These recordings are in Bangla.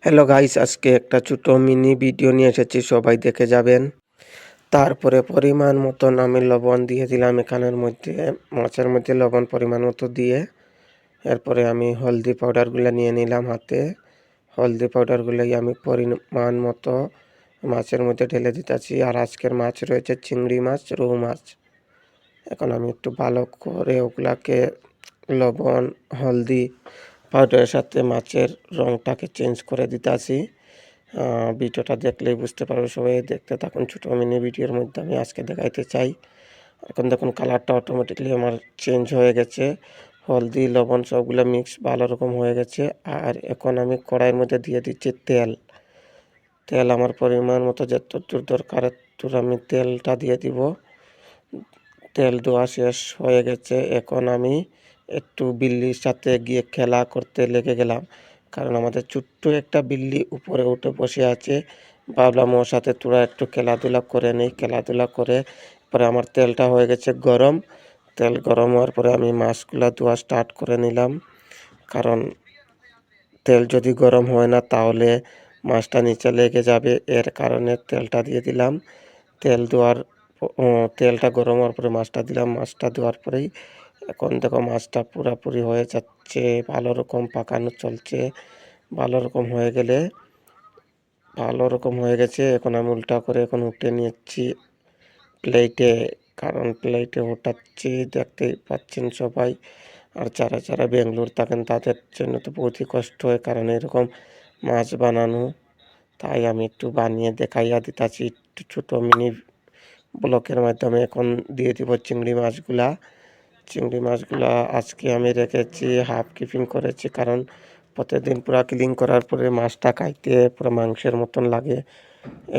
হ্যালো গাইস, আজকে একটা ছোট মিনি ভিডিও নিয়ে এসেছি, সবাই দেখে যাবেন। তারপরে পরিমাণ মতন আমি লবণ দিয়ে দিলাম এখানের মধ্যে, মাছের মধ্যে লবণ পরিমাণ মতো দিয়ে। এরপরে আমি হলদি পাউডারগুলো নিয়ে নিলাম হাতে। হলদি পাউডারগুলোই আমি পরিমাণ মতো মাছের মধ্যে ঢেলে দিতেছি। আর আজকের মাছ রয়েছে চিংড়ি মাছ, রৌ মাছ। এখন আমি একটু ভালো করে ওগুলাকে লবণ হলদি পাউডারের সাথে মাছের রংটাকে চেঞ্জ করে দিতেছি। ভিডিওটা দেখলেই বুঝতে পারবে সবাই, দেখতে থাকুন। ছোটো মিনি ভিডিওর মধ্যে আমি আজকে দেখাইতে চাই। এখন দেখুন কালারটা অটোমেটিকলি আমার চেঞ্জ হয়ে গেছে, হলদি লবণ সবগুলো মিক্স ভালো রকম হয়ে গেছে। আর এখন আমি কড়াইয়ের মধ্যে দিয়ে দিচ্ছি তেল। তেল আমার পরিমাণ মতো যতদূর দরকার ততদূর আমি তেলটা দিয়ে দিব। তেল দেওয়া শেষ হয়ে গেছে। এখন আমি একটু বিল্লির সাথে গিয়ে খেলা করতে লেগে গেলাম, কারণ আমাদের ছোট্ট একটা বিল্লি উপরে উঠে বসে আছে। ভাবলাম ওর সাথে তোরা একটু খেলাধুলা করে নেই। খেলাধুলা করে পরে আমার তেলটা হয়ে গেছে গরম। তেল গরম হওয়ার পরে আমি মাছগুলা ধোয়া স্টার্ট করে নিলাম, কারণ তেল যদি গরম হয় না তাহলে মাছটা নিচে লেগে যাবে। এর কারণে তেলটা দিয়ে দিলাম। তেল দেওয়ার তেলটা গরম হওয়ার পরে মাছটা দিলাম। মাছটা দেওয়ার পরেই এখন দেখো মাছটা পুরাপুরি হয়ে যাচ্ছে, ভালো রকম পাকানো চলছে। ভালো রকম হয়ে গেছে। এখন আমি উল্টা করে এখন উঠে নিচ্ছি প্লেটে, কারণ প্লেটে ওঠাচ্ছি, দেখতেই পাচ্ছেন সবাই। আর যারা যারা বেঙ্গলোর থাকেন তাদের জন্য তো বহুতই কষ্ট হয়, কারণ এরকম মাছ বানানো। তাই আমি একটু বানিয়ে দেখাইয়া দিতেছি একটু ছোটো মিনি ব্লকের মাধ্যমে। এখন দিয়ে দিব চিংড়ি মাছগুলা। চিংড়ি মাছগুলা আজকে আমি রেখেছি, হাফ কিপিং করেছি, কারণ প্রতিদিন পুরা ক্লিন করার পরে মাছটা খাইতে পুরো মাংসের মতন লাগে।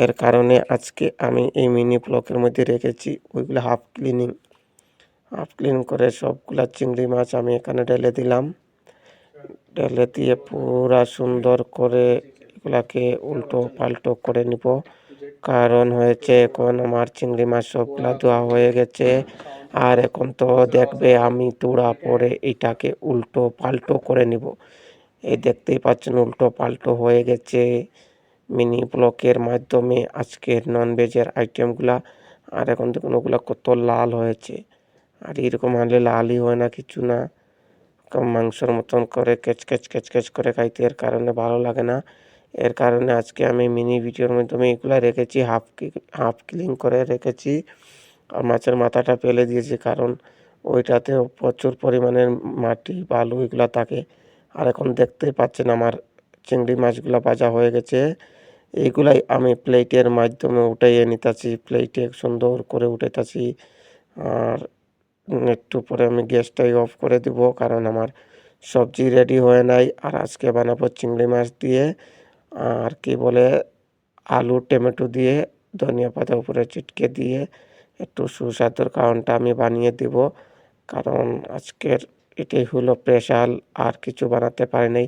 এর কারণে আজকে আমি এই মিনি ব্লকের মধ্যে রেখেছি, ওইগুলো হাফ ক্লিন করে সবগুলা চিংড়ি মাছ আমি এখানে ঢেলে দিলাম। ঢেলে দিয়ে পুরা সুন্দর করে এগুলাকে উল্টো পাল্টো করে নিব। কারণ হয়েছে এখন আমার চিংড়ি মাছ সবগুলা ধোয়া হয়ে গেছে। আর এখন তো দেখবে আমি তোড়া পরে এটাকে উল্টো পাল্টো করে নিব। এই দেখতেই পাচ্ছেন উল্টো পাল্টো হয়ে গেছে মিনি ব্লকের মাধ্যমে আজকের ননভেজের আইটেমগুলা। আর এখন দেখুন ওগুলা কত লাল হয়েছে। আর এরকম হলে লালই হয় না, কিছু না, মাংসের মতন করে ক্যাচ করে খাইতে এর কারণে ভালো লাগে না। এর কারণে আজকে আমি মিনি ভিডিওর মাধ্যমে এগুলো রেখেছি, হাফ ক্লিন করে রেখেছি। আর মাছের মাথাটা ফেলে দিয়েছি, কারণ ওইটাতে প্রচুর পরিমাণের মাটি বালু এগুলো থাকে। আর এখন দেখতেই পাচ্ছেন আমার চিংড়ি মাছগুলো ভাজা হয়ে গেছে। এইগুলাই আমি প্লেটের মাধ্যমে উঠাইয়ে নিতেছি, প্লেটে সুন্দর করে উঠাইতেছি। আর একটু পরে আমি গ্যাসটাই অফ করে দিব, কারণ আমার সবজি রেডি হয়ে নাই। আর আজকে বানাবো চিংড়ি মাছ দিয়ে, আর কি বলে আলু টমেটো দিয়ে ধনিয়া পাতা উপরে ছিটকে দিয়ে একটু সুস্বাদুর খাওয়ানটা আমি বানিয়ে দিব। কারণ আজকের এটাই হলো স্পেশাল, আর কিছু বানাতে পারি নাই।